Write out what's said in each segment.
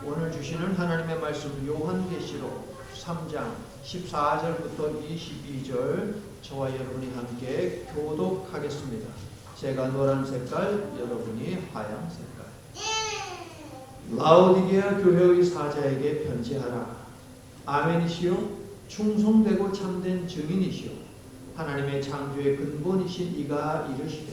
오늘 주시는 하나님의 말씀 요한계시록 3장 14절부터 22절 저와 여러분이 함께 교독하겠습니다. 제가 노란 색깔, 여러분이 하얀 색깔. 라오디게아 교회의 사자에게 편지하라. 아멘이시요 충성되고 참된 증인이시요 하나님의 창조의 근본이신 이가 이르시되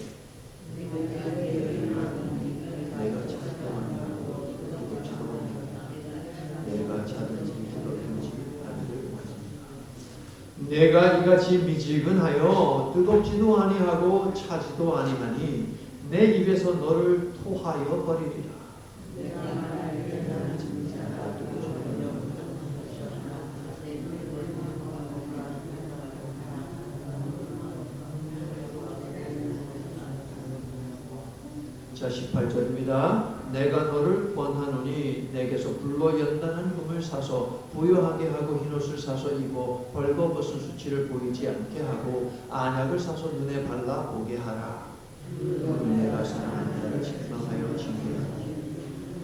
내가 찾은지 뜨겁든지 하기를 원합니다. 내가 이같이 미지근하여 뜨겁지도 아니하고 차지도 아니하니 내 입에서 너를 토하여 버리리라. 자 18절입니다. 내가 너를 권하노니 내게서 불로 연단한 금을 사서 부요하게 하고 흰옷을 사서 입어 벌거벗은 수치를 보이지 않게 하고 안약을 사서 눈에 발라 보게 하라. 내가 사랑하는 자를 책망하여 징계하니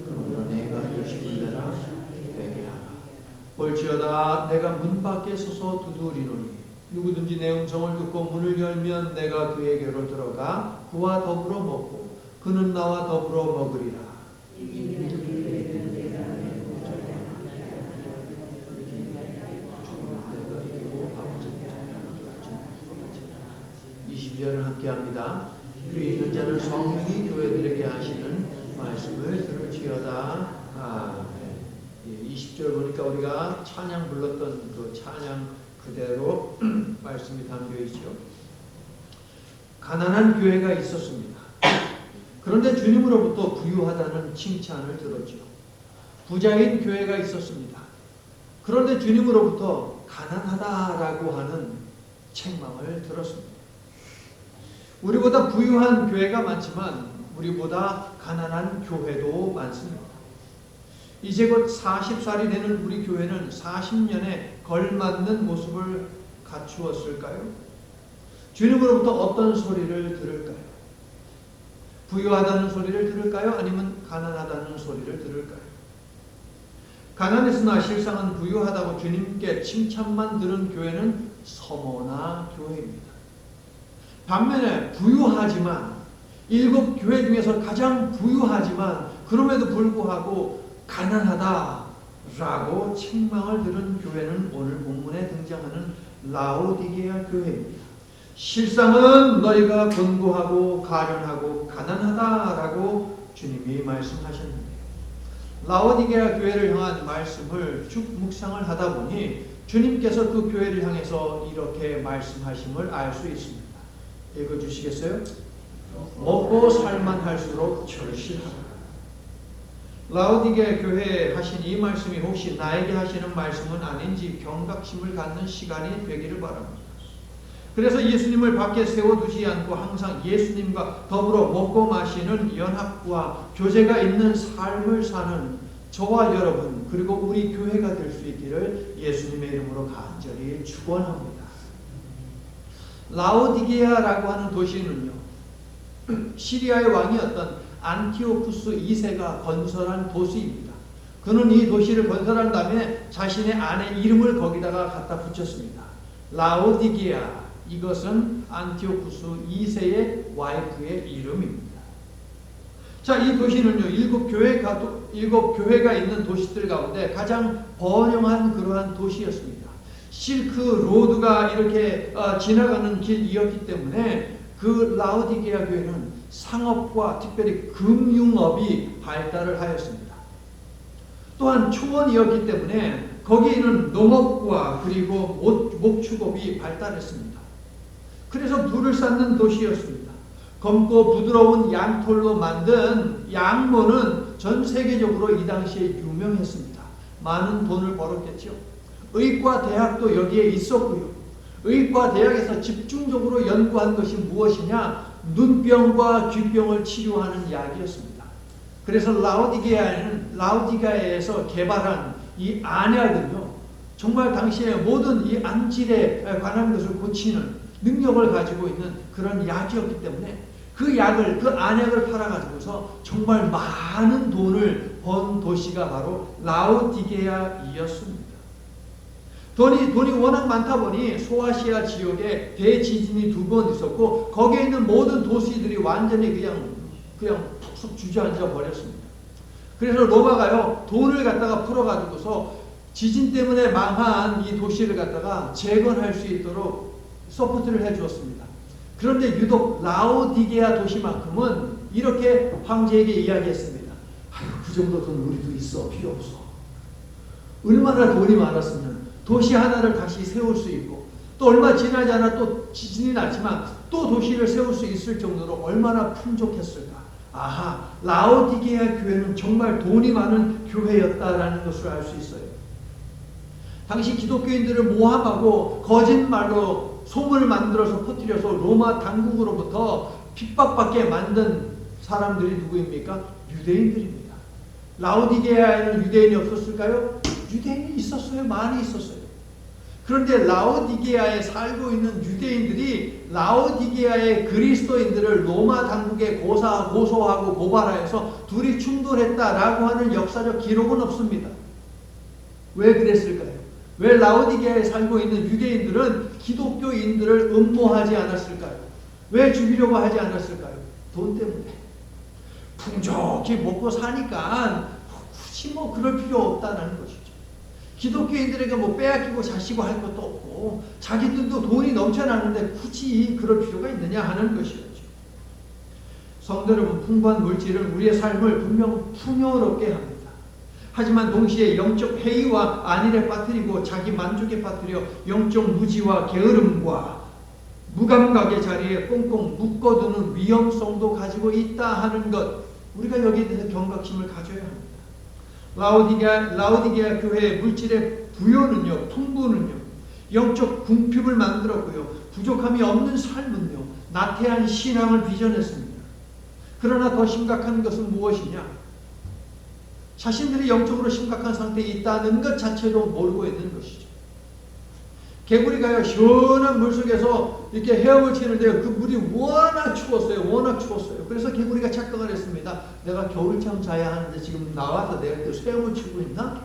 그러므로 내가 열심히 내라 되게 하라. 볼지어다 내가 문 밖에 서서 두드리노니 누구든지 내 음성을 듣고 문을 열면 내가 그에게로 들어가 그와 더불어 먹고 그는 나와 더불어 먹으리라. 22절을 함께합니다. 귀 있는 자는 성령이 교회들에게 하시는 말씀을 들을지어다. 20절 보니까 우리가 찬양 불렀던 그 찬양 그대로 말씀이 담겨 있죠. 가난한 교회가 있었습니다. 그런데 주님으로부터 부유하다는 칭찬을 들었죠. 부자인 교회가 있었습니다. 그런데 주님으로부터 가난하다라고 하는 책망을 들었습니다. 우리보다 부유한 교회가 많지만 우리보다 가난한 교회도 많습니다. 이제 곧 40살이 되는 우리 교회는 40년에 걸맞는 모습을 갖추었을까요? 주님으로부터 어떤 소리를 들을까요? 부유하다는 소리를 들을까요? 아니면 가난하다는 소리를 들을까요? 가난했으나 실상은 부유하다고 주님께 칭찬만 들은 교회는 서머나 교회입니다. 반면에 부유하지만 7교회 중에서 가장 부유하지만 그럼에도 불구하고 가난하다라고 책망을 들은 교회는 오늘 본문에 등장하는 라오디게아 교회입니다. 실상은 너희가 곤고하고 가련하고 가난하다라고 주님이 말씀하셨는데 라오디게아 교회를 향한 말씀을 쭉 묵상을 하다 보니 주님께서 그 교회를 향해서 이렇게 말씀하심을 알 수 있습니다. 읽어주시겠어요? 먹고 살만 할수록 절실하라. 라오디게아 교회에 하신 이 말씀이 혹시 나에게 하시는 말씀은 아닌지 경각심을 갖는 시간이 되기를 바랍니다. 그래서 예수님을 밖에 세워두지 않고 항상 예수님과 더불어 먹고 마시는 연합과 교제가 있는 삶을 사는 저와 여러분 그리고 우리 교회가 될 수 있기를 예수님의 이름으로 간절히 축원합니다. 라오디게아라고 하는 도시는요, 시리아의 왕이었던 안티오쿠스 2세가 건설한 도시입니다. 그는 이 도시를 건설한 다음에 자신의 아내 이름을 거기다가 갖다 붙였습니다. 라오디게아, 이것은 안티오쿠스 2세의 와이프의 이름입니다. 자, 이 도시는요, 7교회가 있는 도시들 가운데 가장 번영한 그러한 도시였습니다. 실크 로드가 이렇게 지나가는 길이었기 때문에 그 라오디게아 교회는 상업과 특별히 금융업이 발달을 하였습니다. 또한 초원이었기 때문에 거기에는 농업과 그리고 목축업이 발달했습니다. 그래서 물을 쌓는 도시였습니다. 검고 부드러운 양털로 만든 양모는 전 세계적으로 이 당시에 유명했습니다. 많은 돈을 벌었겠죠. 의과 대학도 여기에 있었고요. 의과 대학에서 집중적으로 연구한 것이 무엇이냐? 눈병과 쥐병을 치료하는 약이었습니다. 그래서 라오디게아에서 개발한 이 안약은요, 정말 당시에 모든 이 암질에 관한 것을 고치는 능력을 가지고 있는 그런 약이었기 때문에 그 약을, 그 안약을 팔아가지고서 정말 많은 돈을 번 도시가 바로 라오디게아이었습니다. 돈이 워낙 많다 보니 소아시아 지역에 대지진이 2번 있었고 거기에 있는 모든 도시들이 완전히 그냥 푹 주저앉아 버렸습니다. 그래서 로마가요 돈을 갖다가 풀어가지고서 지진 때문에 망한 이 도시를 갖다가 재건할 수 있도록 서포트를 해주었습니다. 그런데 유독 라오디게아 도시만큼은 이렇게 황제에게 이야기했습니다. 아유, 그 정도 돈 우리도 있어. 필요 없어. 얼마나 돈이 많았으면 도시 하나를 다시 세울 수 있고 또 얼마 지나지 않아 또 지진이 났지만 또 도시를 세울 수 있을 정도로 얼마나 풍족했을까. 아하, 라오디게아 교회는 정말 돈이 많은 교회였다라는 것을 알 수 있어요. 당시 기독교인들을 모함하고 거짓말로 소문을 만들어서 퍼뜨려서 로마 당국으로부터 핍박받게 만든 사람들이 누구입니까? 유대인들입니다. 라오디게아에는 유대인이 없었을까요? 유대인이 있었어요. 많이 있었어요. 그런데 라오디게아에 살고 있는 유대인들이 라오디게아의 그리스도인들을 로마 당국에 고소하고 고발하여서 둘이 충돌했다라고 하는 역사적 기록은 없습니다. 왜 그랬을까요? 왜 라오디게아에 살고 있는 유대인들은 기독교인들을 음모하지 않았을까요? 왜 죽이려고 하지 않았을까요? 돈 때문에. 풍족히 먹고 사니까 굳이 그럴 필요 없다는 것이죠. 기독교인들에게 빼앗기고 자시고 할 것도 없고 자기들도 돈이 넘쳐나는데 굳이 그럴 필요가 있느냐 하는 것이었죠. 성도 여러분, 풍부한 물질은 우리의 삶을 분명 풍요롭게 합니다. 하지만 동시에 영적 회의와 안일에 빠뜨리고 자기 만족에 빠뜨려 영적 무지와 게으름과 무감각의 자리에 꽁꽁 묶어두는 위험성도 가지고 있다 하는 것, 우리가 여기에 대해서 경각심을 가져야 합니다. 라오디게아 교회의 물질의 부요는요, 풍부는요, 영적 궁핍을 만들었고요, 부족함이 없는 삶은요, 나태한 신앙을 빚어냈습니다. 그러나 더 심각한 것은 무엇이냐? 자신들이 영적으로 심각한 상태에 있다는 것 자체도 모르고 있는 것이죠. 개구리가요, 시원한 물속에서 이렇게 헤엄을 치는데 그 물이 워낙 추웠어요. 그래서 개구리가 착각을 했습니다. 내가 겨울잠 자야 하는데 지금 나와서 내가 또 헤엄을 치고 있나?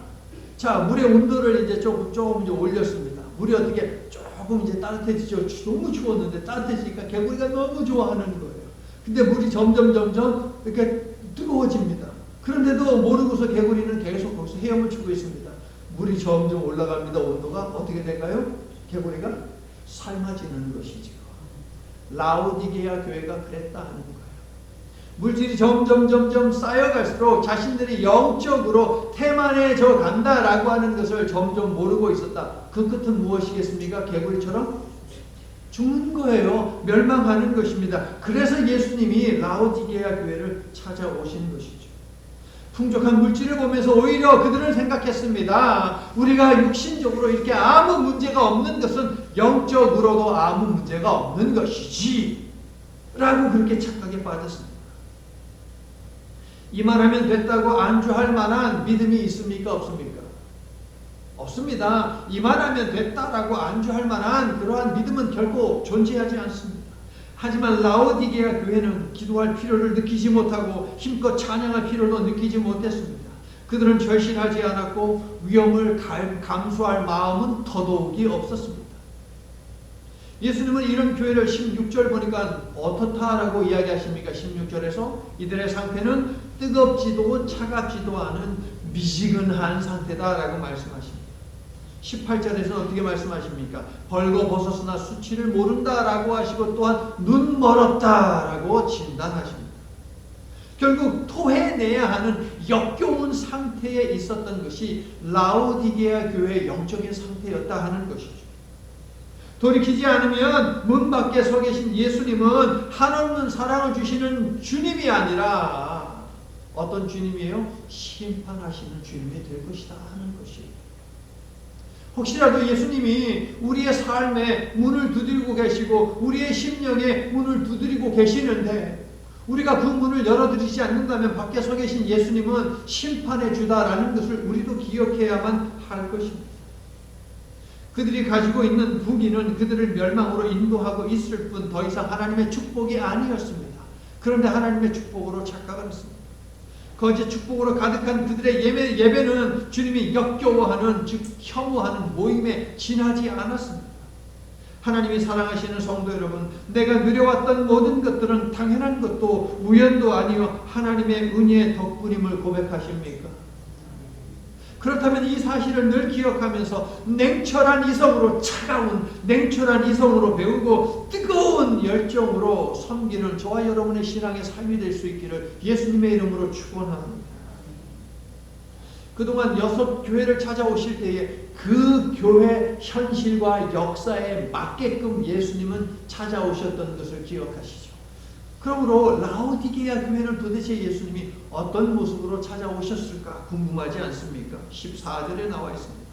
자, 물의 온도를 이제 조금 이제 올렸습니다. 물이 어떻게 조금 이제 따뜻해지죠. 너무 추웠는데 따뜻해지니까 개구리가 너무 좋아하는 거예요. 근데 물이 점점 이렇게 뜨거워집니다. 그런데도 모르고서 개구리는 계속 거기서 헤엄을 치고 있습니다. 물이 점점 올라갑니다. 온도가 어떻게 될까요? 개구리가 삶아지는 것이죠. 라오디게아 교회가 그랬다 하는 거예요. 물질이 점점 쌓여갈수록 자신들이 영적으로 태만해져 간다라고 하는 것을 점점 모르고 있었다. 그 끝은 무엇이겠습니까? 개구리처럼 죽는 거예요. 멸망하는 것입니다. 그래서 예수님이 라오디게아 교회를 찾아오신 것이죠. 풍족한 물질을 보면서 오히려 그들은 생각했습니다. 우리가 육신적으로 이렇게 아무 문제가 없는 것은 영적으로도 아무 문제가 없는 것이지 라고 그렇게 착각에 빠졌습니다. 이만하면 됐다고 안주할 만한 믿음이 있습니까? 없습니까? 없습니다. 이만하면 됐다라고 안주할 만한 그러한 믿음은 결코 존재하지 않습니다. 하지만 라오디게아 교회는 기도할 필요를 느끼지 못하고 힘껏 찬양할 필요도 느끼지 못했습니다. 그들은 절실하지 않았고 위험을 감수할 마음은 더더욱이 없었습니다. 예수님은 이런 교회를 16절 보니까 어떻다라고 이야기하십니까? 16절에서 이들의 상태는 뜨겁지도 차갑지도 않은 미지근한 상태다라고 말씀하십니다. 18절에서 어떻게 말씀하십니까? 벌거벗었으나 수치를 모른다라고 하시고 또한 눈 멀었다라고 진단하십니다. 결국 토해내야 하는 역겨운 상태에 있었던 것이 라오디게아 교회의 영적인 상태였다 하는 것이죠. 돌이키지 않으면 문 밖에 서 계신 예수님은 한없는 사랑을 주시는 주님이 아니라 어떤 주님이에요? 심판하시는 주님이 될 것이다 하는 것이에요. 혹시라도 예수님이 우리의 삶에 문을 두드리고 계시고 우리의 심령에 문을 두드리고 계시는데 우리가 그 문을 열어드리지 않는다면 밖에 서 계신 예수님은 심판의 주다라는 것을 우리도 기억해야만 할 것입니다. 그들이 가지고 있는 부귀는 그들을 멸망으로 인도하고 있을 뿐 더 이상 하나님의 축복이 아니었습니다. 그런데 하나님의 축복으로 착각을 했습니다. 거짓 축복으로 가득한 그들의 예배는 주님이 역겨워하는, 즉 혐오하는 모임에 지나지 않았습니다. 하나님이 사랑하시는 성도 여러분, 내가 누려왔던 모든 것들은 당연한 것도 우연도 아니요 하나님의 은혜의 덕분임을 고백하십니까? 그렇다면 이 사실을 늘 기억하면서 냉철한 이성으로, 차가운 냉철한 이성으로 배우고 뜨거운 열정으로 섬기는 저와 여러분의 신앙의 삶이 될 수 있기를 예수님의 이름으로 축원합니다. 그동안 6교회를 찾아오실 때에 그 교회 현실과 역사에 맞게끔 예수님은 찾아오셨던 것을 기억하시죠. 그러므로 라오디게아 교회는 도대체 예수님이 어떤 모습으로 찾아오셨을까 궁금하지 않습니까? 14절에 나와 있습니다.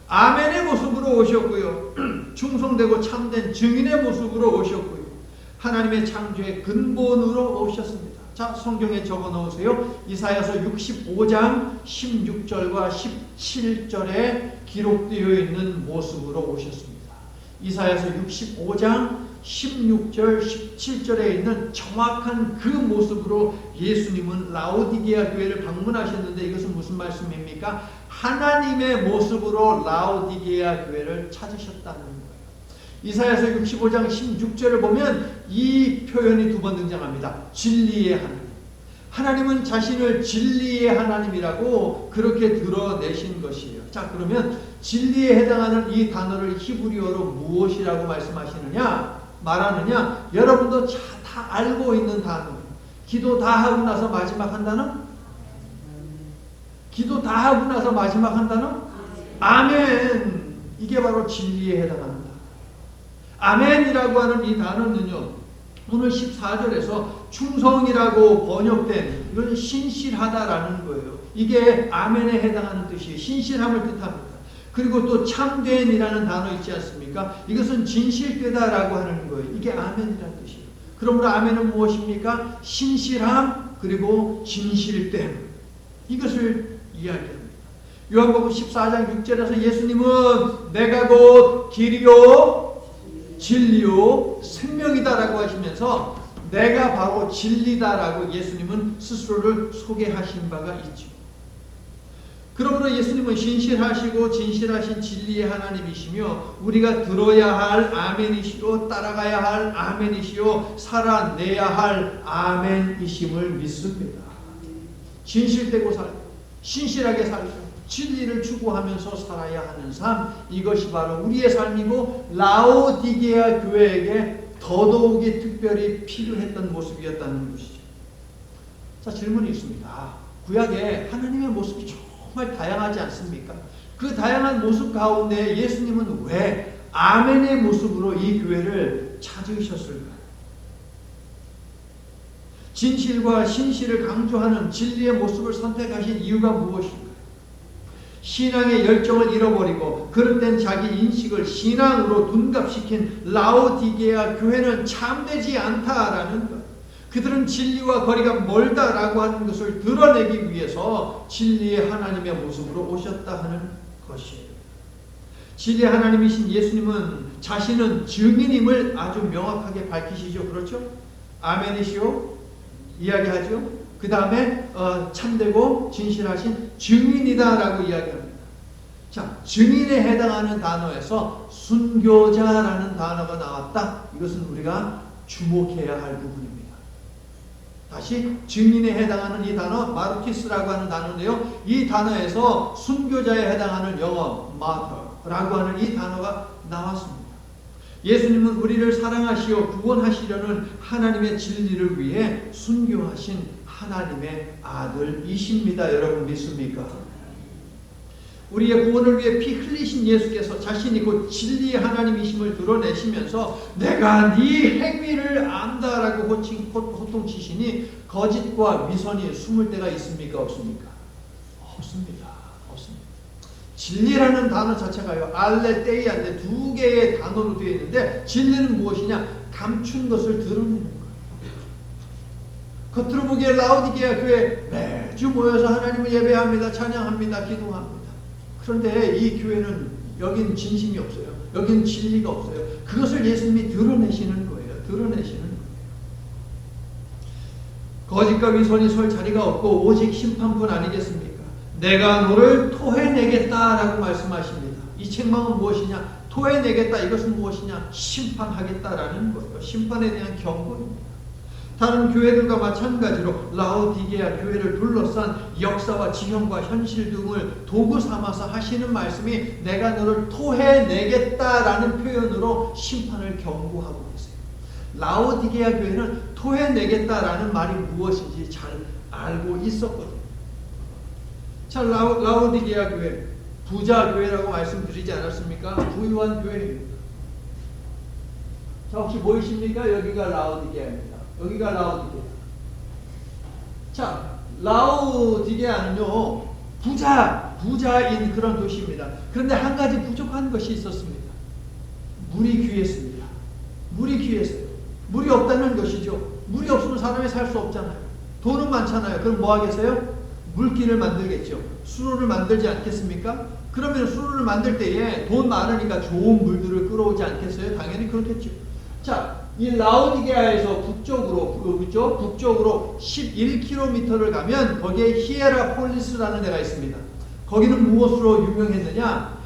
아멘의 모습으로 오셨고요. 충성되고 참된 증인의 모습으로 오셨고요. 하나님의 창조의 근본으로 오셨습니다. 자, 성경에 적어 놓으세요. 이사야서 65장 16절과 17절에 기록되어 있는 모습으로 오셨습니다. 이사야서 65장 16절 17절에 있는 정확한 그 모습으로 예수님은 라오디게아 교회를 방문하셨는데, 이것은 무슨 말씀입니까? 하나님의 모습으로 라오디게아 교회를 찾으셨다는 거예요. 이사야서 65장 16절을 보면 이 표현이 2번 등장합니다. 진리의 하나님. 하나님은 자신을 진리의 하나님이라고 그렇게 드러내신 것이에요. 자, 그러면 진리에 해당하는 이 단어를 히브리어로 무엇이라고 말하느냐? 여러분도 다 알고 있는 단어. 기도 다 하고 나서 마지막 한 단어? 기도 다 하고 나서 마지막 한 단어? 아멘. 이게 바로 진리에 해당합니다. 아멘이라고 하는 이 단어는요, 오늘 14절에서 충성이라고 번역된, 이건 신실하다라는 거예요. 이게 아멘에 해당하는 뜻이에요. 신실함을 뜻합니다. 그리고 또 참된이라는 단어 있지 않습니까? 이것은 진실되다라고 하는 거예요. 이게 아멘이라는 뜻이에요. 그러므로 아멘은 무엇입니까? 신실함, 그리고 진실됨. 이것을 이야기합니다. 요한복음 14장 6절에서 예수님은 내가 곧 길이요 진리요 생명이다라고 하시면서 내가 바로 진리다라고 예수님은 스스로를 소개하신 바가 있죠. 그러므로 예수님은 신실하시고 진실하신 진리의 하나님이시며 우리가 들어야 할 아멘이시오, 따라가야 할 아멘이시오, 살아내야 할 아멘이심을 믿습니다. 진실되고 살고 신실하게 살고 진리를 추구하면서 살아야 하는 삶, 이것이 바로 우리의 삶이고 라오디게아 교회에게 더더욱이 특별히 필요했던 모습이었다는 것이죠. 자, 질문이 있습니다. 구약에 하나님의 모습이 정말 다양하지 않습니까? 그 다양한 모습 가운데 예수님은 왜 아멘의 모습으로 이 교회를 찾으셨을까요? 진실과 신실을 강조하는 진리의 모습을 선택하신 이유가 무엇일까요? 신앙의 열정을 잃어버리고 그릇된 자기 인식을 신앙으로 둔갑시킨 라오디게아 교회는 참되지 않다라는 것, 그들은 진리와 거리가 멀다라고 하는 것을 드러내기 위해서 진리의 하나님의 모습으로 오셨다 하는 것이에요. 진리의 하나님이신 예수님은 자신은 증인임을 아주 명확하게 밝히시죠. 그렇죠? 아멘이시오 이야기하죠. 그 다음에 참되고 진실하신 증인이다라고 이야기합니다. 자, 증인에 해당하는 단어에서 순교자라는 단어가 나왔다. 이것은 우리가 주목해야 할 부분입니다. 다시 증인에 해당하는 이 단어 마르티스라고 하는 단어인데요. 이 단어에서 순교자에 해당하는 영어 마터라고 하는 이 단어가 나왔습니다. 예수님은 우리를 사랑하시어 구원하시려는 하나님의 진리를 위해 순교하신 하나님의 아들이십니다. 여러분 믿습니까? 우리의 구원을 위해 피 흘리신 예수께서 자신이 곧 진리의 하나님이심을 드러내시면서 내가 네 행위를 안다라고 호통치시니 거짓과 위선이 숨을 때가 있습니까? 없습니까? 없습니다. 없습니다. 진리라는 단어 자체가요, 알레테이아인데 2개의 단어로 되어 있는데 진리는 무엇이냐? 감춘 것을 드러내는 거예요. 겉으로 보기에 라오디게아 교회 매주 모여서 하나님을 예배합니다. 찬양합니다. 기도합니다. 그런데 이 교회는 여긴 진심이 없어요. 여긴 진리가 없어요. 그것을 예수님이 드러내시는 거예요. 드러내시는 거예요. 거짓과 위선이 설 자리가 없고 오직 심판뿐 아니겠습니까? 내가 너를 토해내겠다라고 말씀하십니다. 이 책망은 무엇이냐? 토해내겠다. 이것은 무엇이냐? 심판하겠다라는 거예요. 심판에 대한 경고입니다. 다른 교회들과 마찬가지로 라오디게아 교회를 둘러싼 역사와 지형과 현실 등을 도구 삼아서 하시는 말씀이 내가 너를 토해내겠다라는 표현으로 심판을 경고하고 계세요. 라오디게아 교회는 토해내겠다라는 말이 무엇인지 잘 알고 있었거든요. 자, 라오디게아 교회, 부자 교회라고 말씀드리지 않았습니까? 부유한 교회입니다. 자, 혹시 보이십니까? 여기가 라오디게아입니다. 여기가 라오디게아. 자, 라오디게아는요, 부자인 그런 도시입니다. 그런데 한 가지 부족한 것이 있었습니다. 물이 귀했습니다. 물이 귀했어요. 물이 없다는 것이죠. 물이 없으면 사람이 살 수 없잖아요. 돈은 많잖아요. 그럼 뭐 하겠어요? 물길을 만들겠죠. 수로를 만들지 않겠습니까? 그러면 수로를 만들 때에 돈 많으니까 좋은 물들을 끌어오지 않겠어요? 당연히 그렇겠죠. 자, 이 라오디게아에서 북쪽으로 11km를 가면 거기에 히에라폴리스라는 데가 있습니다. 거기는 무엇으로 유명했느냐?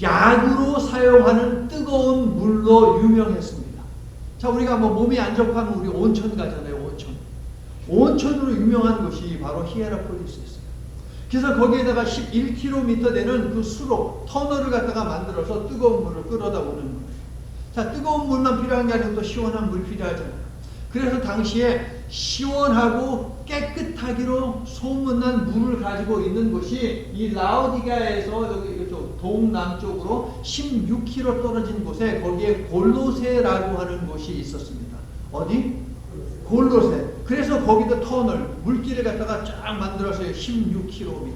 약으로 사용하는 뜨거운 물로 유명했습니다. 자, 우리가 뭐 몸이 안 좋다면 우리 온천 가잖아요. 온천으로 유명한 곳이 바로 히에라폴리스였어요. 그래서 거기에다가 11km 되는 그 수로 터널을 갖다가 만들어서 뜨거운 물을 끌어다 오는 거예요. 자, 뜨거운 물만 필요한 게 아니고 또 시원한 물이 필요하잖아요. 그래서 당시에 시원하고 깨끗하기로 소문난 물을 가지고 있는 곳이 이 라오디게아에서 여기 이쪽 동남쪽으로 16km 떨어진 곳에 거기에 골로세라고 하는 곳이 있었습니다. 어디? 골로세. 그래서 거기도 터널, 물길을 갖다가 쫙 만들었어요. 16km.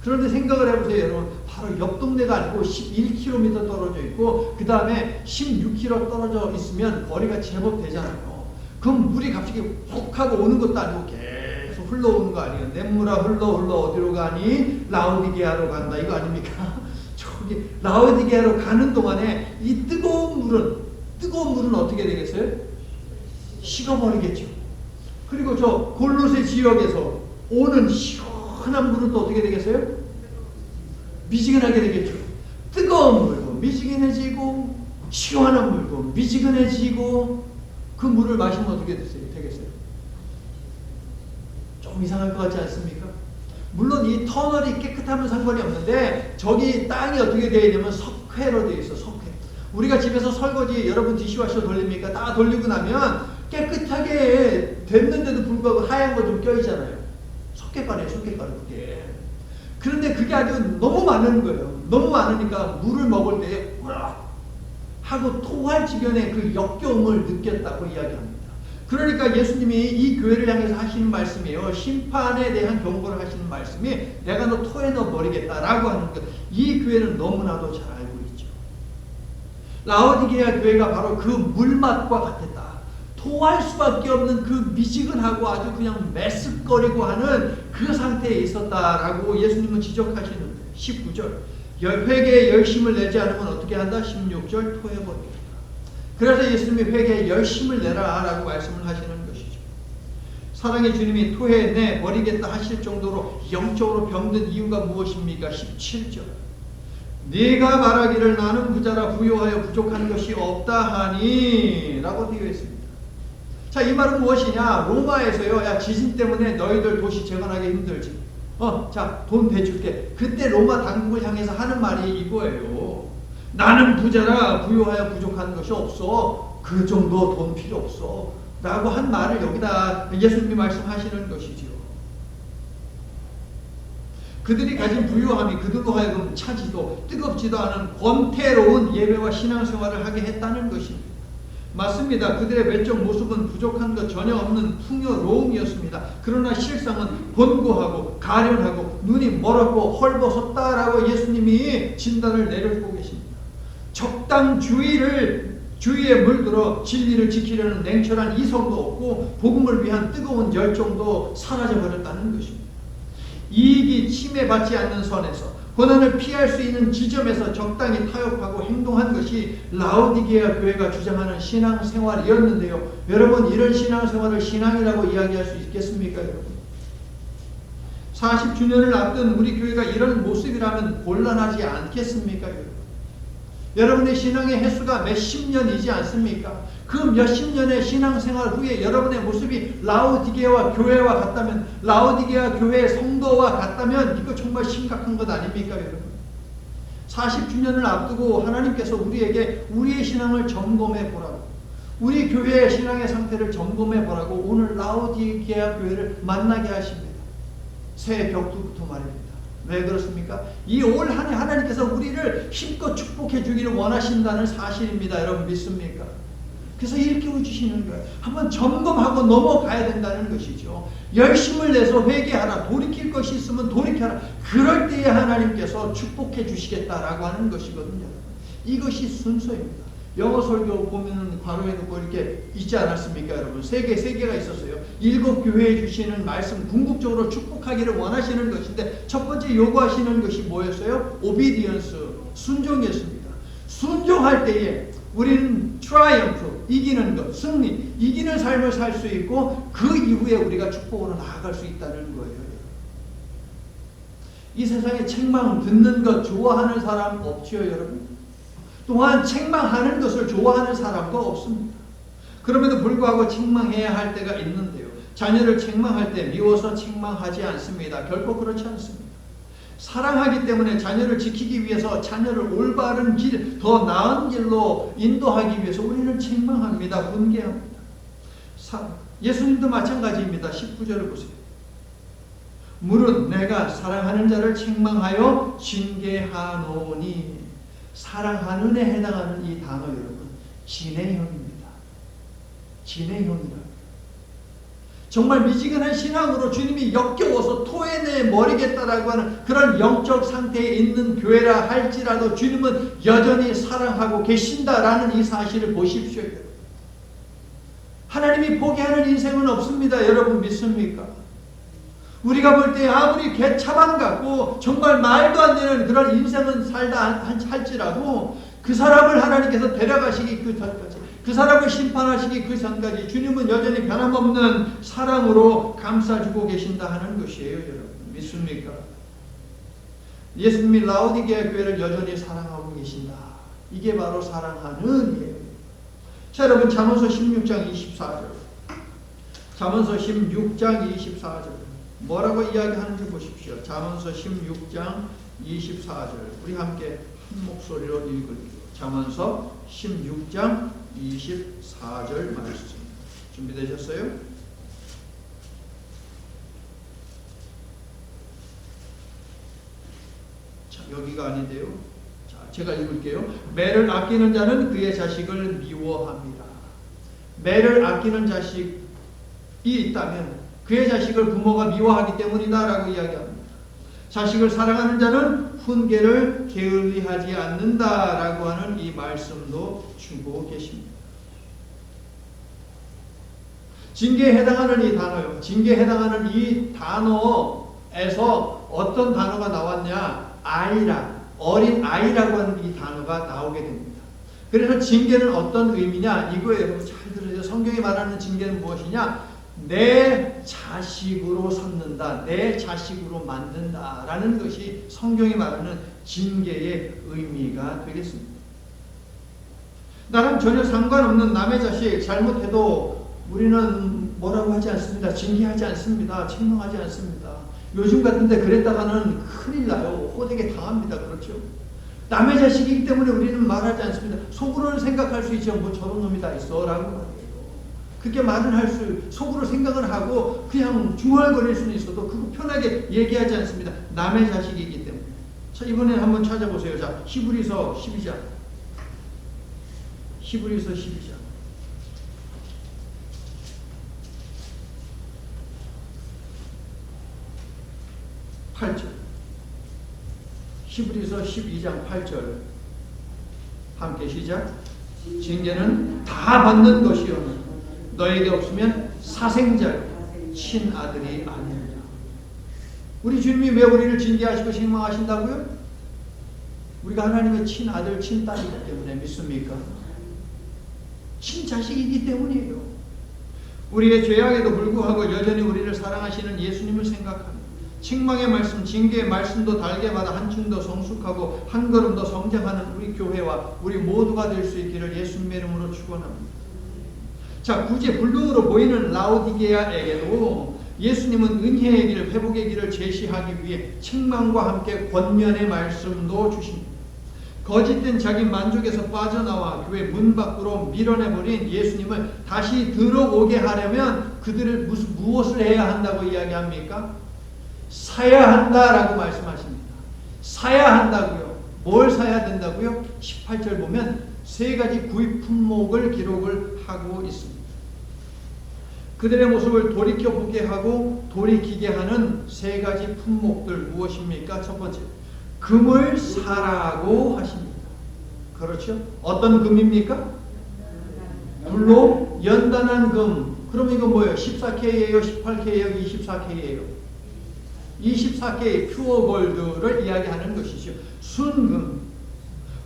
그런데 생각을 해보세요, 여러분. 바로 옆 동네가 아니고 11km 떨어져 있고 그 다음에 16km 떨어져 있으면 거리가 제법 되잖아요. 그럼 물이 갑자기 훅 하고 오는 것도 아니고 계속 흘러오는 거 아니에요. 냇물아 흘러 어디로 가니? 라오디게아로 간다. 이거 아닙니까? 저기 라오디게아로 가는 동안에 이 뜨거운 물은 어떻게 되겠어요? 식어버리겠죠. 그리고 저 골로새 지역에서 오는 시원한 물은 또 어떻게 되겠어요? 미지근하게 되겠죠. 뜨거운 물도 미지근해지고 시원한 물도 미지근해지고 그 물을 마시면 어떻게 되겠어요? 좀 이상할 것 같지 않습니까? 물론 이 터널이 깨끗하면 상관이 없는데 저기 땅이 어떻게 되어 있냐면 석회로 되어 있어. 석회. 우리가 집에서 설거지 여러분 디시워셔 돌립니까? 다 돌리고 나면 깨끗하게 됐는데도 불구하고 하얀 거 좀 껴있잖아요. 석회가루예요. 석회가루 그게. 그런데 그게 아주 너무 많은 거예요. 너무 많으니까 물을 먹을 때 우락 하고 토할 지경의 그 역겨움을 느꼈다고 이야기합니다. 그러니까 예수님이 이 교회를 향해서 하시는 말씀이에요. 심판에 대한 경고를 하시는 말씀이 내가 너 토에 넣어 버리겠다라고 하는 것. 이 교회는 너무나도 잘 알고 있죠. 라오디게아 교회가 바로 그 물맛과 같았다. 토할 수밖에 없는 그 미지근하고 아주 그냥 메스꺼리고 하는 그 상태에 있었다라고 예수님은 지적하시는데 19절 회개에 열심을 내지 않으면 어떻게 한다? 16절 토해버리겠다. 그래서 예수님이 회개에 열심을 내라 라고 말씀을 하시는 것이죠. 사랑의 주님이 토해내 버리겠다 하실 정도로 영적으로 병든 이유가 무엇입니까? 17절 네가 말하기를 나는 부자라 부요하여 부족한 것이 없다 하니 라고 되어 있습니다. 자, 이 말은 무엇이냐? 로마에서요, 야, 지진 때문에 너희들 도시 재건하기 힘들지. 자, 돈 대줄게. 그때 로마 당국을 향해서 하는 말이 이거예요. 나는 부자라 부요하여 부족한 것이 없어. 그 정도 돈 필요 없어. 라고 한 말을 여기다 예수님이 말씀하시는 것이죠. 그들이 가진 부유함이 그들로 하여금 차지도 뜨겁지도 않은 권태로운 예배와 신앙생활을 하게 했다는 것입니다. 맞습니다. 그들의 외적 모습은 부족한 것 전혀 없는 풍요로움이었습니다. 그러나 실상은 곤고하고 가련하고 눈이 멀었고 헐벗었다라고 예수님이 진단을 내려주고 계십니다. 주의에 물들어 진리를 지키려는 냉철한 이성도 없고 복음을 위한 뜨거운 열정도 사라져버렸다는 것입니다. 이익이 침해받지 않는 선에서 고난을 피할 수 있는 지점에서 적당히 타협하고 행동한 것이 라오디게아 교회가 주장하는 신앙생활이었는데요. 여러분, 이런 신앙생활을 신앙이라고 이야기할 수 있겠습니까, 여러분? 40주년을 앞둔 우리 교회가 이런 모습이라면 곤란하지 않겠습니까, 여러분? 여러분의 신앙의 횟수가 몇십 년이지 않습니까? 그 몇십 년의 신앙생활 후에 여러분의 모습이 라오디게아 교회와 같다면, 라오디게아 교회의 성도와 같다면 이거 정말 심각한 것 아닙니까, 여러분? 40주년을 앞두고 하나님께서 우리에게 우리의 신앙을 점검해 보라고, 우리 교회의 신앙의 상태를 점검해 보라고 오늘 라오디게아 교회를 만나게 하십니다. 새해 벽두부터 말입니다. 왜 그렇습니까? 이 올 한 해 하나님께서 우리를 힘껏 축복해 주기를 원하신다는 사실입니다. 여러분 믿습니까? 그래서 이렇게 해주시는 거예요. 한번 점검하고 넘어가야 된다는 것이죠. 열심을 내서 회개하라. 돌이킬 것이 있으면 돌이켜라. 그럴 때에 하나님께서 축복해 주시겠다라고 하는 것이거든요. 이것이 순서입니다. 영어 설교 보면 괄호에 놓고 이렇게 있지 않았습니까, 여러분? 세 개가 있었어요. 7교회에 주시는 말씀, 궁극적으로 축복하기를 원하시는 것인데, 첫 번째 요구하시는 것이 뭐였어요? 오비디언스, 순종이었습니다. 순종할 때에 우리는 트라이엄프, 이기는 것, 승리, 이기는 삶을 살 수 있고, 그 이후에 우리가 축복으로 나아갈 수 있다는 거예요. 이 세상에 책망 듣는 것 좋아하는 사람 없지요, 여러분? 또한 책망하는 것을 좋아하는 사람도 없습니다. 그럼에도 불구하고 책망해야 할 때가 있는데요. 자녀를 책망할 때 미워서 책망하지 않습니다. 결코 그렇지 않습니다. 사랑하기 때문에 자녀를 지키기 위해서 자녀를 올바른 길, 더 나은 길로 인도하기 위해서 우리는 책망합니다. 훈계합니다. 예수님도 마찬가지입니다. 19절을 보세요. 무릇 내가 사랑하는 자를 책망하여 징계하노니. 사랑하는에 해당하는 이 단어 여러분, 진행형입니다. 진행형이라. 정말 미지근한 신앙으로 주님이 역겨워서 토해내 버리겠다라고 하는 그런 영적 상태에 있는 교회라 할지라도 주님은 여전히 사랑하고 계신다라는 이 사실을 보십시오. 하나님이 포기하는 인생은 없습니다. 여러분 믿습니까? 우리가 볼 때 아무리 개차반 같고 정말 말도 안 되는 그런 인생은 살다 할지라도 그 사람을 하나님께서 데려가시기 그 전까지, 그 사람을 심판하시기 그 전까지 주님은 여전히 변함없는 사랑으로 감싸주고 계신다 하는 것이에요. 여러분 믿습니까? 예수님이 라오디게아 교회를 여전히 사랑하고 계신다. 이게 바로 사랑하는 이에요. 자, 여러분 잠언서 16장 24절, 잠언서 16장 24절 뭐라고 이야기하는지 보십시오. 잠언서 16장 24절 우리 함께 한 목소리로 읽을게요. 잠언서 16장 24절 말씀 준비되셨어요? 자, 여기가 아닌데요. 자, 제가 읽을게요. 매를 아끼는 자는 그의 자식을 미워합니다. 매를 아끼는 자식이 있다면 그의 자식을 부모가 미워하기 때문이다라고 이야기합니다. 자식을 사랑하는 자는 훈계를 게을리하지 않는다라고 하는 이 말씀도 주고 계십니다. 징계에 해당하는 이 단어요. 징계에 해당하는 이 단어에서 어떤 단어가 나왔냐? 아이라, 어린 아이라고 하는 이 단어가 나오게 됩니다. 그래서 징계는 어떤 의미냐? 이거예요. 여러분 잘 들으세요. 성경이 말하는 징계는 무엇이냐? 내 자식으로 삼는다, 내 자식으로 만든다 라는 것이 성경이 말하는 징계의 의미가 되겠습니다. 나랑 전혀 상관없는 남의 자식 잘못해도 우리는 뭐라고 하지 않습니다. 징계하지 않습니다. 책망하지 않습니다. 요즘 같은데 그랬다가는 큰일 나요. 호되게 당합니다. 그렇죠? 남의 자식이기 때문에 우리는 말하지 않습니다. 속으로는 생각할 수 있죠. 뭐 저런 놈이 다 있어 라고 말해요. 그렇게 말은 할 수, 속으로 생각을 하고 그냥 중얼거릴 수는 있어도 그거 편하게 얘기하지 않습니다. 남의 자식이기 때문에. 자, 이번에 한번 찾아보세요. 자, 히브리서 12장. 히브리서 12장. 8절. 히브리서 12장 8절. 함께 시작. 징계는 다 받는 것이요 너에게 없으면 사생자요 친아들이 아닙니다. 우리 주님이 왜 우리를 징계하시고 책망하신다고요? 우리가 하나님의 친아들, 친딸이기 때문에 믿습니까? 친자식이기 때문이에요. 우리의 죄악에도 불구하고 여전히 우리를 사랑하시는 예수님을 생각합니다. 책망의 말씀, 징계의 말씀도 달게 받아 한층 더 성숙하고 한 걸음 더 성장하는 우리 교회와 우리 모두가 될 수 있기를 예수님의 이름으로 축원합니다. 자, 굳이 불능으로 보이는 라오디게아에게도 예수님은 은혜의 길, 회복의 길을 제시하기 위해 책망과 함께 권면의 말씀도 주십니다. 거짓된 자기 만족에서 빠져나와 교회 문 밖으로 밀어내버린 예수님을 다시 들어오게 하려면 그들을 무엇을 해야 한다고 이야기합니까? 사야 한다라고 말씀하십니다. 사야 한다고요. 뭘 사야 된다고요? 18절 보면 세 가지 구입 품목을 기록을 하고 있습니다. 그들의 모습을 돌이켜보게 하고 돌이키게 하는 세 가지 품목들 무엇입니까? 첫 번째, 금을 사라고 하십니다. 그렇죠? 어떤 금입니까? 불로 연단한 금. 그럼 이거 뭐예요? 14K예요? 18K예요? 24K예요? 24K 퓨어 골드를 이야기하는 것이죠. 순금.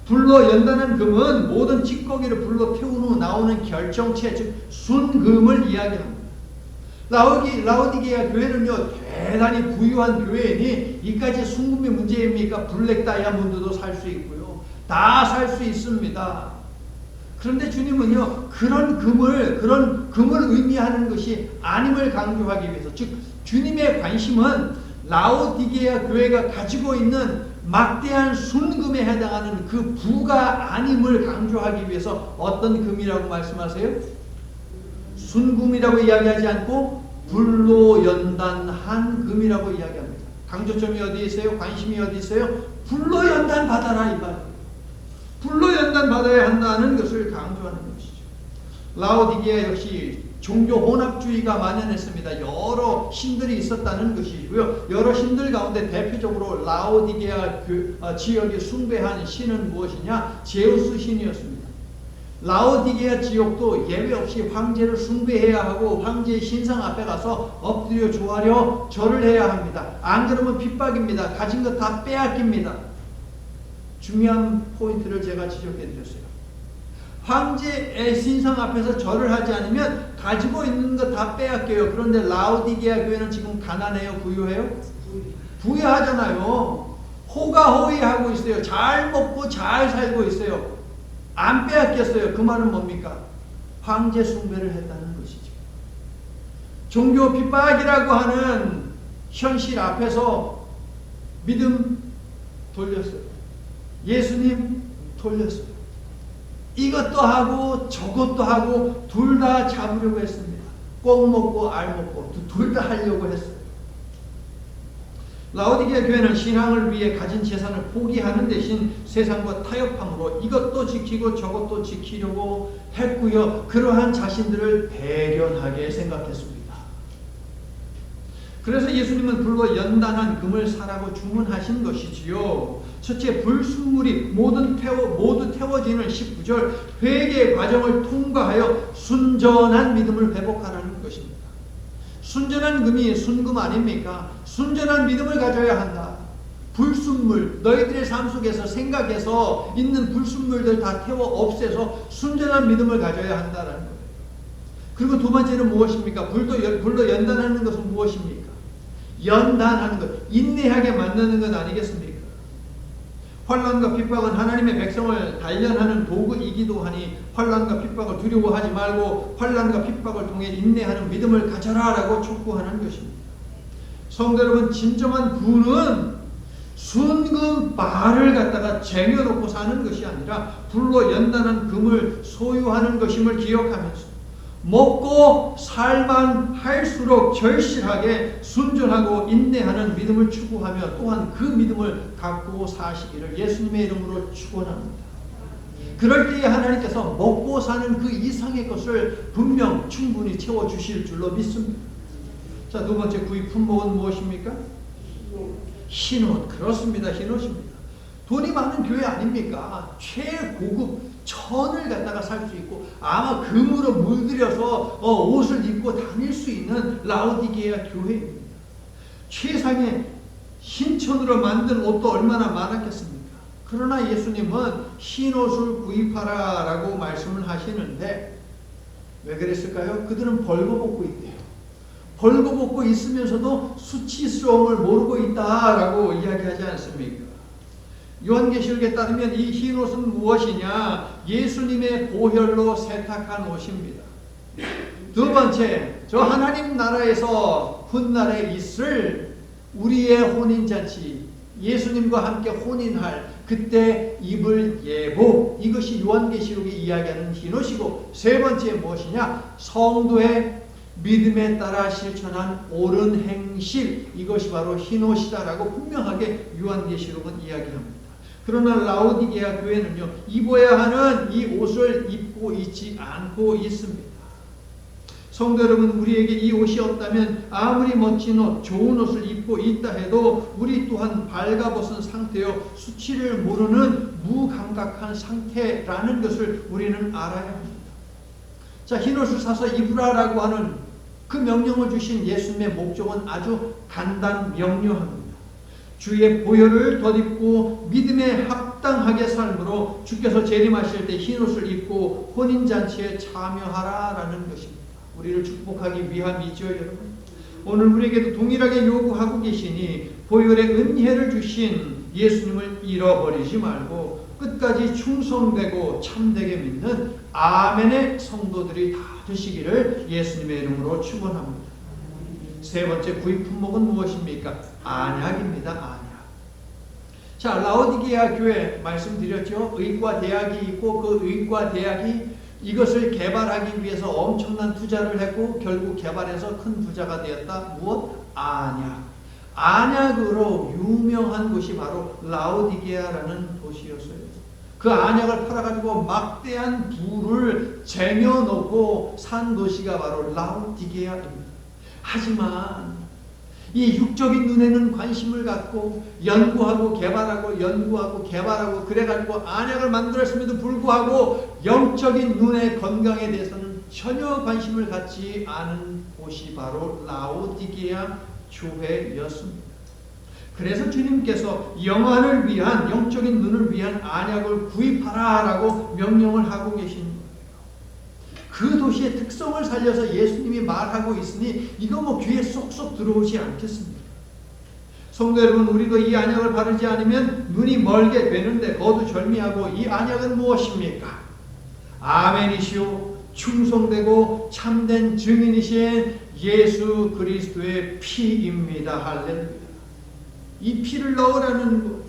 불로 연단한 금은 모든 찌꺼기를 불로 태운 후 나오는 결정체, 즉 순금을 이야기합니다. 라오디게아 교회는요, 대단히 부유한 교회이니 이까지 순금이 문제입니까? 블랙 다이아몬드도 살 수 있고요. 다 살 수 있습니다. 그런데 주님은요, 그런 금을 의미하는 것이 아님을 강조하기 위해서, 즉 주님의 관심은 라오디게아 교회가 가지고 있는 막대한 순금에 해당하는 그 부가 아님을 강조하기 위해서 어떤 금이라고 말씀하세요? 순금이라고 이야기하지 않고 불로 연단한 금이라고 이야기합니다. 강조점이 어디에 있어요? 관심이 어디 있어요? 불로 연단 받아라 이 말이에요. 불로 연단 받아야 한다는 것을 강조하는 것이죠. 라오디게아 역시 종교 혼합주의가 만연했습니다. 여러 신들이 있었다는 것이고요. 여러 신들 가운데 대표적으로 라오디게아 지역에 숭배한 신은 무엇이냐? 제우스 신이었습니다. 라오디게아 지역도 예외 없이 황제를 숭배해야 하고 황제의 신상 앞에 가서 엎드려 조하려 절을 해야 합니다. 안 그러면 핍박입니다. 가진 것 다 빼앗깁니다. 중요한 포인트를 제가 지적해 드렸어요. 황제의 신상 앞에서 절을 하지 않으면 가지고 있는 거 다 빼앗겨요. 그런데 라오디게아 교회는 지금 가난해요? 부유해요? 부유하잖아요. 호가호위하고 있어요. 잘 먹고 잘 살고 있어요. 안 빼앗겼어요. 그 말은 뭡니까? 황제 숭배를 했다는 것이죠. 종교 핍박이라고 하는 현실 앞에서 믿음 돌렸어요. 예수님 돌렸어요. 이것도 하고 저것도 하고 둘 다 잡으려고 했습니다. 꼭 먹고 알 먹고 둘 다 하려고 했어요. 라오디게아 교회는 신앙을 위해 가진 재산을 포기하는 대신 세상과 타협함으로 이것도 지키고 저것도 지키려고 했고요. 그러한 자신들을 배련하게 생각했습니다. 그래서 예수님은 불로 연단한 금을 사라고 주문하신 것이지요. 첫째, 불순물이 모두 태워지는 19절 회개의 과정을 통과하여 순전한 믿음을 회복하라는 것입니다. 순전한 금이 순금 아닙니까? 순전한 믿음을 가져야 한다. 불순물, 너희들의 삶 속에서 생각해서 있는 불순물들 다 태워 없애서 순전한 믿음을 가져야 한다는 거예요. 그리고 두 번째는 무엇입니까? 불로 연단하는 것은 무엇입니까? 연단하는 것, 인내하게 만드는 것 아니겠습니까? 환난과 핍박은 하나님의 백성을 단련하는 도구이기도 하니 환난과 핍박을 두려워하지 말고 환난과 핍박을 통해 인내하는 믿음을 가져라라고 촉구하는 것입니다. 성도 여러분, 진정한 부는 순금 발을 갖다가 쟁여놓고 사는 것이 아니라 불로 연단한 금을 소유하는 것임을 기억하면서 먹고 살만 할수록 절실하게 순전하고 인내하는 믿음을 추구하며 또한 그 믿음을 갖고 사시기를 예수님의 이름으로 축원합니다. 그럴 때에 하나님께서 먹고 사는 그 이상의 것을 분명 충분히 채워주실 줄로 믿습니다. 자, 두 번째 구입 품목은 무엇입니까? 흰옷. 그렇습니다. 흰옷입니다. 돈이 많은 교회 아닙니까? 최고급 천을 갖다가 살 수 있고 아마 금으로 물들여서 옷을 입고 다닐 수 있는 라오디게아 교회입니다. 최상의 흰천으로 만든 옷도 얼마나 많았겠습니까? 그러나 예수님은 흰 옷을 구입하라 라고 말씀을 하시는데 왜 그랬을까요? 그들은 벌거벗고 있대요. 벌거벗고 있으면서도 수치스러움을 모르고 있다라고 이야기하지 않습니까? 요한계시록에 따르면 이 흰 옷은 무엇이냐? 예수님의 보혈로 세탁한 옷입니다. 두 번째, 저 하나님 나라에서 훗날에 있을 우리의 혼인잔치, 예수님과 함께 혼인할 그때 입을 예복, 이것이 요한계시록이 이야기하는 흰옷이고, 세 번째 무엇이냐? 성도의 믿음에 따라 실천한 옳은 행실, 이것이 바로 흰옷이다라고 분명하게 요한계시록은 이야기합니다. 그러나 라오디게아 교회는요, 입어야 하는 이 옷을 입고 있지 않고 있습니다. 성도 여러분, 우리에게 이 옷이 없다면 아무리 멋진 옷, 좋은 옷을 입고 있다 해도 우리 또한 발가벗은 상태요, 수치를 모르는 무감각한 상태라는 것을 우리는 알아야 합니다. 자, 흰옷을 사서 입으라라고 하는 그 명령을 주신 예수님의 목적은 아주 간단 명료합니다. 주의 보혈을 덧입고 믿음에 합당하게 삶으로 주께서 재림하실 때 흰옷을 입고 혼인잔치에 참여하라라는 것입니다. 우리를 축복하기 위함이죠, 여러분. 오늘 우리에게도 동일하게 요구하고 계시니 보혈의 은혜를 주신 예수님을 잃어버리지 말고 끝까지 충성되고 참되게 믿는 아멘의 성도들이 다 되시기를 예수님의 이름으로 축원합니다. 세 번째 구입 품목은 무엇입니까? 안약입니다. 안약. 자, 라오디게아 교회 말씀드렸죠. 의과 대학이 있고 그 의과 대학이 이것을 개발하기 위해서 엄청난 투자를 했고 결국 개발해서 큰 부자가 되었다. 무엇? 안약. 안약으로 유명한 곳이 바로 라오디게아라는 도시였어요. 그 안약을 팔아가지고 막대한 부를 쟁여놓고 산 도시가 바로 라오디게아입니다. 하지만 이 육적인 눈에는 관심을 갖고 연구하고 개발하고 그래가지고 안약을 만들었음에도 불구하고 영적인 눈의 건강에 대해서는 전혀 관심을 갖지 않은 곳이 바로 라오디게아 교회였습니다. 그래서 주님께서 영안을 위한, 영적인 눈을 위한 안약을 구입하라라고 명령을 하고 계신 거예요. 그 도시의 특성을 살려서 예수님이 말하고 있으니 이거 뭐 귀에 쏙쏙 들어오지 않겠습니까? 성도 여러분, 우리도 이 안약을 바르지 않으면 눈이 멀게 되는데 거두절미하고 이 안약은 무엇입니까? 아멘이시오. 충성되고 참된 증인이신 예수 그리스도의 피입니다. 할렐루야. 이 피를 넣으라는 것.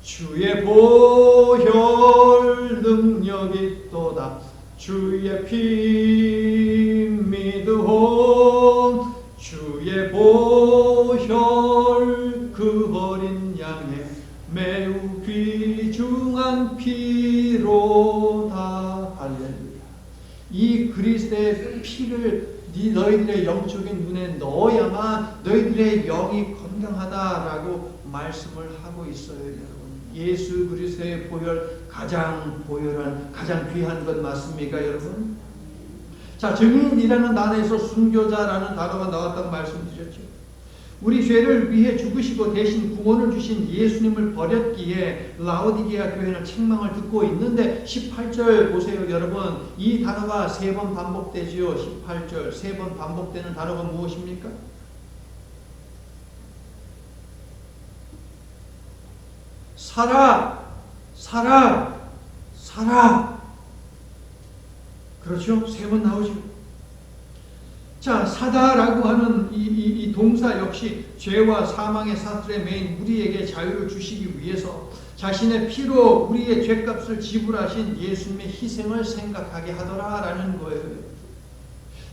주의 보혈 능력이 있도다. 주의 피 믿으오. 주의 보혈 그 어린 양의 매우 귀중한 피로다. 할렐루야. 이 그리스도의 피를 너희들의 영적인 눈에 넣어야만 너희들의 영이 건강하다라고 말씀을 하고 있어요, 여러분. 예수 그리스도의 보혈, 가장 보혈한, 가장 귀한 것 맞습니까, 여러분? 자, 증인이라는 단어에서 순교자라는 단어가 나왔다고 말씀드렸죠. 우리 죄를 위해 죽으시고 대신 구원을 주신 예수님을 버렸기에 라오디게아 교회는 책망을 듣고 있는데 18절 보세요, 여러분. 이 단어가 3번 반복되지요. 18절 3번 반복되는 단어가 무엇입니까? 살아, 살아, 살아. 그렇죠? 3번 나오죠. 자, 사다라고 하는 이 동사 역시 죄와 사망의 사슬에 매인 우리에게 자유를 주시기 위해서 자신의 피로 우리의 죄값을 지불하신 예수님의 희생을 생각하게 하더라라는 거예요.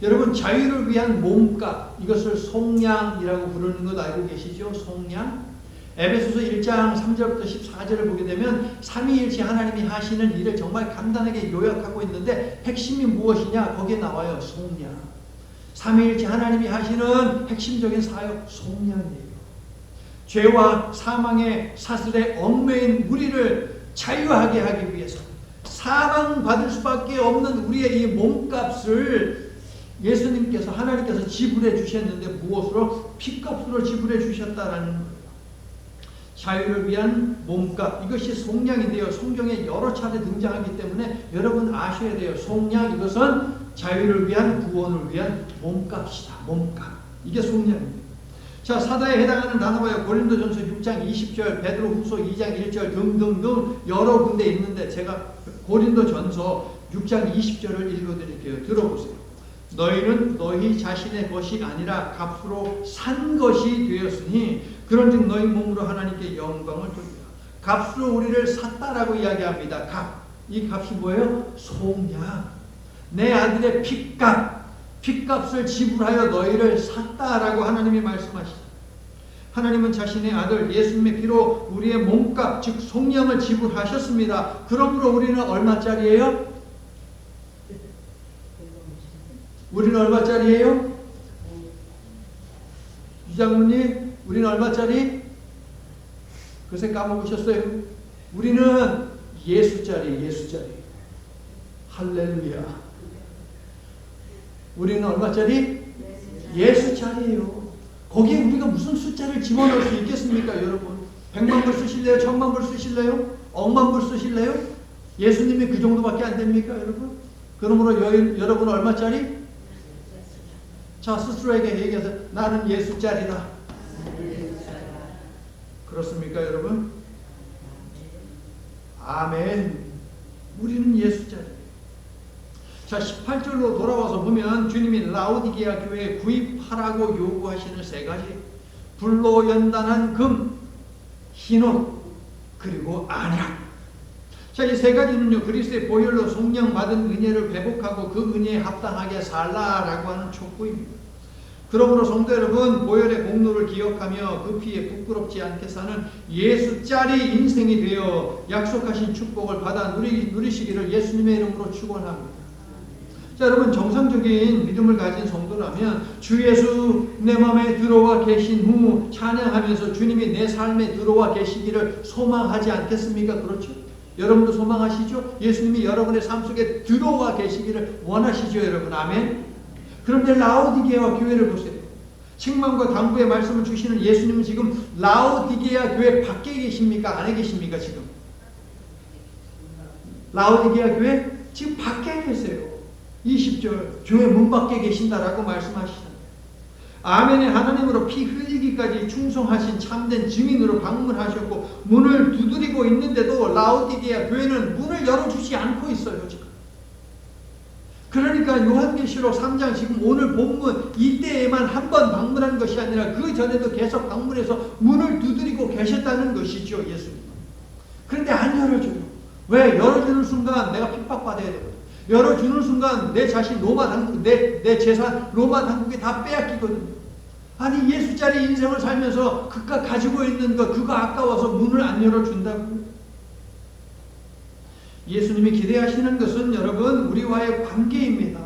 여러분, 자유를 위한 몸값, 이것을 속량이라고 부르는 것 알고 계시죠? 속량? 에베소서 1장 3절부터 14절을 보게 되면 삼위일체 하나님이 하시는 일을 정말 간단하게 요약하고 있는데 핵심이 무엇이냐? 거기에 나와요. 속량. 삼위일체 하나님이 하시는 핵심적인 사역, 속량이에요. 죄와 사망의 사슬에 얽매인 우리를 자유하게 하기 위해서 사망받을 수밖에 없는 우리의 이 몸값을 예수님께서, 하나님께서 지불해 주셨는데 무엇으로? 피값으로 지불해 주셨다라는 거예요. 자유를 위한 몸값, 이것이 속량인데요. 성경에 여러 차례 등장하기 때문에 여러분 아셔야 돼요. 속량, 이것은 자유를 위한, 구원을 위한 몸값이다. 몸값. 이게 속량입니다. 자, 사다에 해당하는 단어가 고린도전서 6장 20절, 베드로후서 2장 1절 등등등 여러 군데 있는데 제가 고린도전서 6장 20절을 읽어드릴게요. 들어보세요. 너희는 너희 자신의 것이 아니라 값으로 산 것이 되었으니 그런즉 너희 몸으로 하나님께 영광을 돌리라. 값으로 우리를 샀다라고 이야기합니다. 값. 이 값이 뭐예요? 속량. 내 아들의 핏값을 지불하여 너희를 샀다라고 하나님이 말씀하시죠. 하나님은 자신의 아들 예수님의 피로 우리의 몸값, 즉 속량을 지불하셨습니다. 그러므로 우리는 얼마짜리예요? 우리는 얼마짜리예요? 유장군님, 우리는 얼마짜리? 그새 까먹으셨어요? 우리는 예수짜리. 할렐루야. 우리는 얼마짜리? 예수짜리예요. 거기에 우리가 무슨 숫자를 집어넣을 수 있겠습니까, 여러분? 100만 불 쓰실래요? 1000만 불 쓰실래요? 억만 불 쓰실래요? 예수님이 그 정도밖에 안 됩니까, 여러분? 그러므로 여러분 얼마짜리? 자, 스스로에게 얘기해서 나는 예수짜리다. 그렇습니까, 여러분? 아멘. 우리는 예수짜리. 자, 18절로 돌아와서 보면 주님이 라오디게아 교회에 구입하라고 요구하시는 세 가지. 불로 연단한 금, 흰옷, 그리고 안약. 자, 이 세 가지는요, 그리스도의 보혈로 속량받은 은혜를 회복하고 그 은혜에 합당하게 살라라고 하는 촉구입니다. 그러므로 성도 여러분, 보혈의 공로를 기억하며 그 피에 부끄럽지 않게 사는 예수짜리 인생이 되어 약속하신 축복을 받아 누리시기를 예수님의 이름으로 축원합니다. 자, 여러분, 정상적인 믿음을 가진 성도라면 주 예수 내 마음에 들어와 계신 후 찬양하면서 주님이 내 삶에 들어와 계시기를 소망하지 않겠습니까? 그렇죠? 여러분도 소망하시죠? 예수님이 여러분의 삶 속에 들어와 계시기를 원하시죠, 여러분? 아멘? 그런데 라오디게아 교회를 보세요. 책망과 당부의 말씀을 주시는 예수님은 지금 라오디게아 교회 밖에 계십니까? 안에 계십니까? 지금? 라오디게아 교회? 지금 밖에 계세요. 20절 교회 문 밖에 계신다라고 말씀하시잖아요. 아멘의 하나님으로 피 흘리기까지 충성하신 참된 증인으로 방문하셨고 문을 두드리고 있는데도 라오디게아 교회는 문을 열어주지 않고 있어요. 지금. 그러니까 요한계시록 3장 지금 오늘 본문 이때에만 한 번 방문한 것이 아니라 그 전에도 계속 방문해서 문을 두드리고 계셨다는 것이죠. 예수님. 그런데 안 열어줘요. 왜? 열어주는 순간 내가 핍박받아야 되거든. 열어주는 순간 내 자신 로마 당국, 내 재산 로마 당국에 다 빼앗기거든요. 아니 예수짜리 인생을 살면서 그가 가지고 있는 것 그거 아까워서 문을 안 열어준다고요. 예수님이 기대하시는 것은 여러분 우리와의 관계입니다.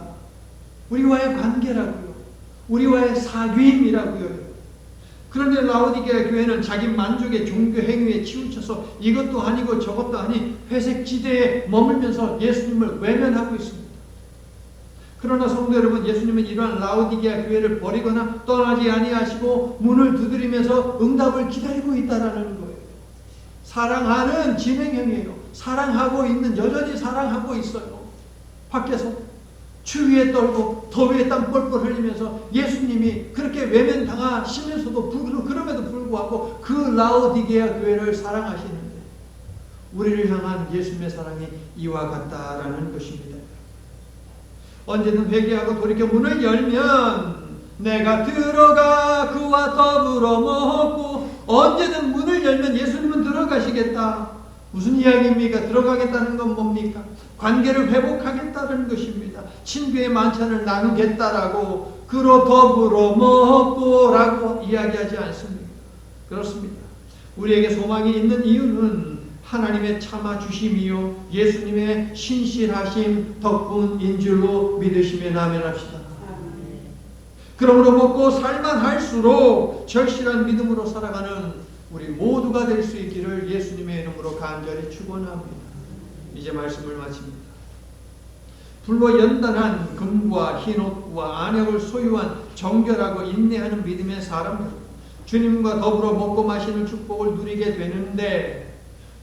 우리와의 관계라고요. 우리와의 사귐이라고요. 그런데 라오디게아 교회는 자기 만족의 종교 행위에 치우쳐서 이것도 아니고 저것도 아닌 회색지대에 머물면서 예수님을 외면하고 있습니다. 그러나 성도 여러분, 예수님은 이러한 라오디게아 교회를 버리거나 떠나지 아니하시고 문을 두드리면서 응답을 기다리고 있다라는 거예요. 사랑하는 진행형이에요. 사랑하고 있는, 여전히 사랑하고 있어요. 밖에서 추위에 떨고 더위에 땀 뻘뻘 흘리면서 예수님이 그렇게 외면당하시면서도 그럼에도 불구하고 그 라오디게아 교회를 사랑하시는데 우리를 향한 예수님의 사랑이 이와 같다라는 것입니다. 언제든 회개하고 돌이켜 문을 열면 내가 들어가 그와 더불어 먹고, 언제든 문을 열면 예수님은 들어가시겠다. 무슨 이야기입니까? 들어가겠다는 건 뭡니까? 관계를 회복하겠다는 것입니다. 친구의 만찬을 나누겠다라고, 그로 더불어 먹고라고 이야기하지 않습니다. 그렇습니다. 우리에게 소망이 있는 이유는 하나님의 참아주심이요 예수님의 신실하심 덕분인 줄로 믿으시면 아멘합시다. 그러므로 먹고 살만 할수록 절실한 믿음으로 살아가는 우리 모두가 될 수 있기를 예수님의 이름으로 간절히 축원합니다. 이제 말씀을 마칩니다. 불로 연단한 금과 흰옷과 안약을 소유한 정결하고 인내하는 믿음의 사람들, 주님과 더불어 먹고 마시는 축복을 누리게 되는데,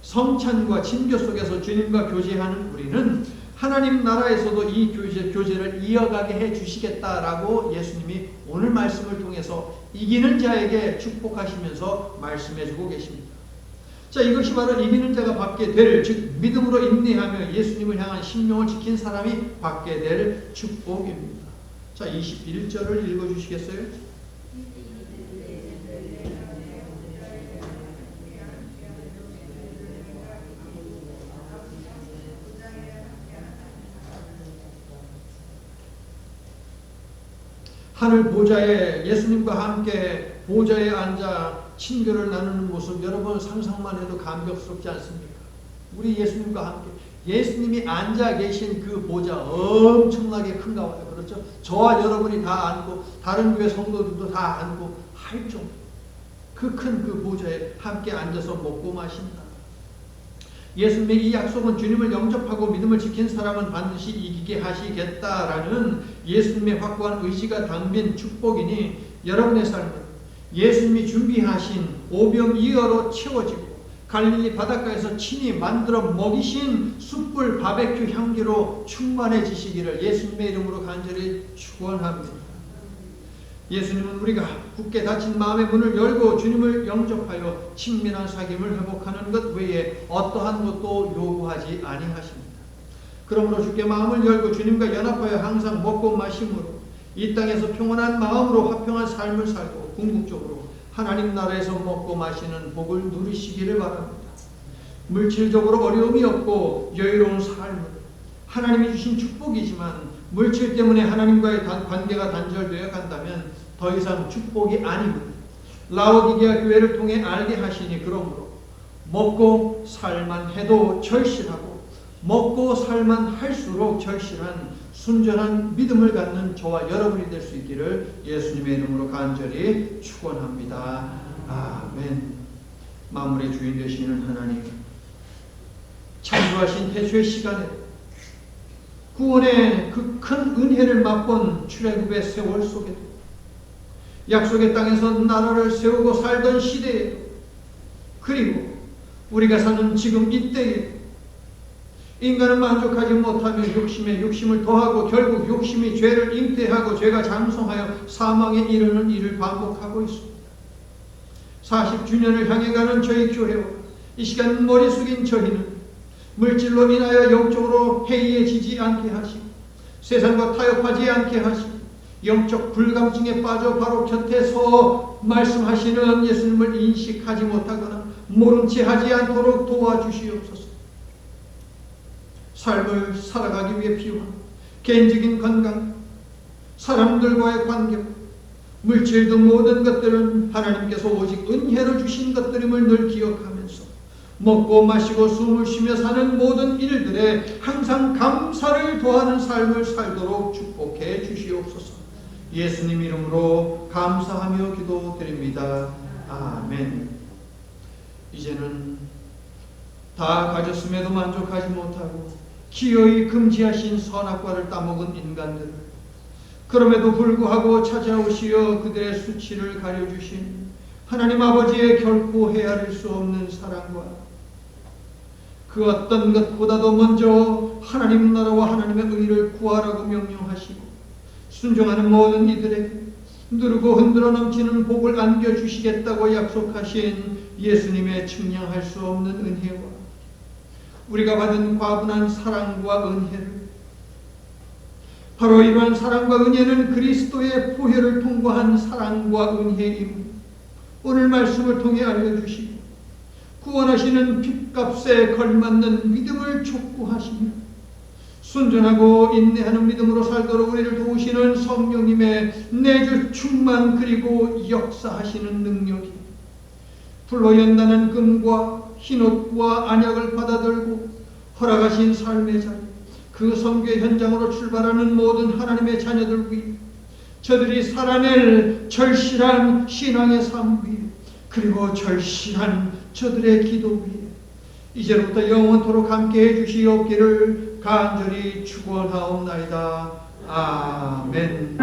성찬과 친교 속에서 주님과 교제하는 우리는 하나님 나라에서도 이 교제를 이어가게 해 주시겠다라고 예수님이 오늘 말씀을 통해서 이기는 자에게 축복하시면서 말씀해 주고 계십니다. 자, 이것이 바로 이기는 자가 받게 될, 즉 믿음으로 인내하며 예수님을 향한 신명을 지킨 사람이 받게 될 축복입니다. 자, 21절을 읽어주시겠어요? 하늘 보좌에 예수님과 함께 보좌에 앉아 친교를 나누는 모습, 여러분 상상만 해도 감격스럽지 않습니까? 우리 예수님과 함께, 예수님이 앉아 계신 그 보좌 엄청나게 큰가 봐요. 그렇죠? 저와 여러분이 다 앉고 다른 교회 성도들도 다 앉고 할 정도, 그 큰 그 보좌에 함께 앉아서 먹고 마신다. 예수님의 이 약속은 주님을 영접하고 믿음을 지킨 사람은 반드시 이기게 하시겠다라는 예수님의 확고한 의지가 담긴 축복이니, 여러분의 삶은 예수님이 준비하신 오병이어로 채워지고 갈릴리 바닷가에서 친히 만들어 먹이신 숯불 바베큐 향기로 충만해지시기를 예수님의 이름으로 간절히 축원합니다. 예수님은 우리가 굳게 닫힌 마음의 문을 열고 주님을 영접하여 친밀한 사귐을 회복하는 것 외에 어떠한 것도 요구하지 아니하십니다. 그러므로 주께 마음을 열고 주님과 연합하여 항상 먹고 마심으로 이 땅에서 평온한 마음으로 화평한 삶을 살고 궁극적으로 하나님 나라에서 먹고 마시는 복을 누리시기를 바랍니다. 물질적으로 어려움이 없고 여유로운 삶은 하나님이 주신 축복이지만 물질 때문에 하나님과의 관계가 단절되어 간다면 더 이상 축복이 아닙니다. 라오디게아 교회를 통해 알게 하시니, 그러므로 먹고 살만 해도 절실하고 먹고 살만 할수록 절실한 순전한 믿음을 갖는 저와 여러분이 될 수 있기를 예수님의 이름으로 간절히 축원합니다. 아멘. 만물의 주인 되시는 하나님, 창조하신 태초의 시간에 구원의 그 큰 은혜를 맛본 출애굽의 세월 속에도, 약속의 땅에서 나라를 세우고 살던 시대에도, 그리고 우리가 사는 지금 이때에 인간은 만족하지 못하며 욕심에 욕심을 더하고 결국 욕심이 죄를 잉태하고 죄가 장성하여 사망에 이르는 일을 반복하고 있습니다. 40주년을 향해 가는 저희 교회와 이 시간 머리 숙인 저희는 물질로 인하여 영적으로 해이해지지 않게 하시고 세상과 타협하지 않게 하시고 영적 불감증에 빠져 바로 곁에서 말씀하시는 예수님을 인식하지 못하거나 모른 채 하지 않도록 도와주시옵소서. 삶을 살아가기 위해 필요한 개인적인 건강, 사람들과의 관계, 물질 등 모든 것들은 하나님께서 오직 은혜로 주신 것들임을 늘 기억하면서 먹고 마시고 숨을 쉬며 사는 모든 일들에 항상 감사를 더하는 삶을 살도록 축복해 주시옵소서. 예수님 이름으로 감사하며 기도드립니다. 아멘. 이제는 다 가졌음에도 만족하지 못하고 기어이 금지하신 선악과를 따먹은 인간들을 그럼에도 불구하고 찾아오시어 그들의 수치를 가려주신 하나님 아버지의 결코 헤아릴 수 없는 사랑과 그 어떤 것보다도 먼저 하나님 나라와 하나님의 의를 구하라고 명령하시고 순종하는 모든 이들에게 누르고 흔들어 넘치는 복을 안겨주시겠다고 약속하신 예수님의 측량할 수 없는 은혜와 우리가 받은 과분한 사랑과 은혜를, 바로 이러한 사랑과 은혜는 그리스도의 보혈을 통과한 사랑과 은혜임 오늘 말씀을 통해 알려주시고 구원하시는 핏값에 걸맞는 믿음을 촉구하시며 순전하고 인내하는 믿음으로 살도록 우리를 도우시는 성령님의 내주 충만 그리고 역사하시는 능력이 불로 연단한 금과 흰옷과 안약을 받아들고 허락하신 삶의 자리, 그 선교의 현장으로 출발하는 모든 하나님의 자녀들 위해 저들이 살아낼 절실한 신앙의 삶 위에 그리고 절실한 저들의 기도 위에 이제부터 영원토록 함께해 주시옵기를 간절히 축원하옵나이다. 아멘.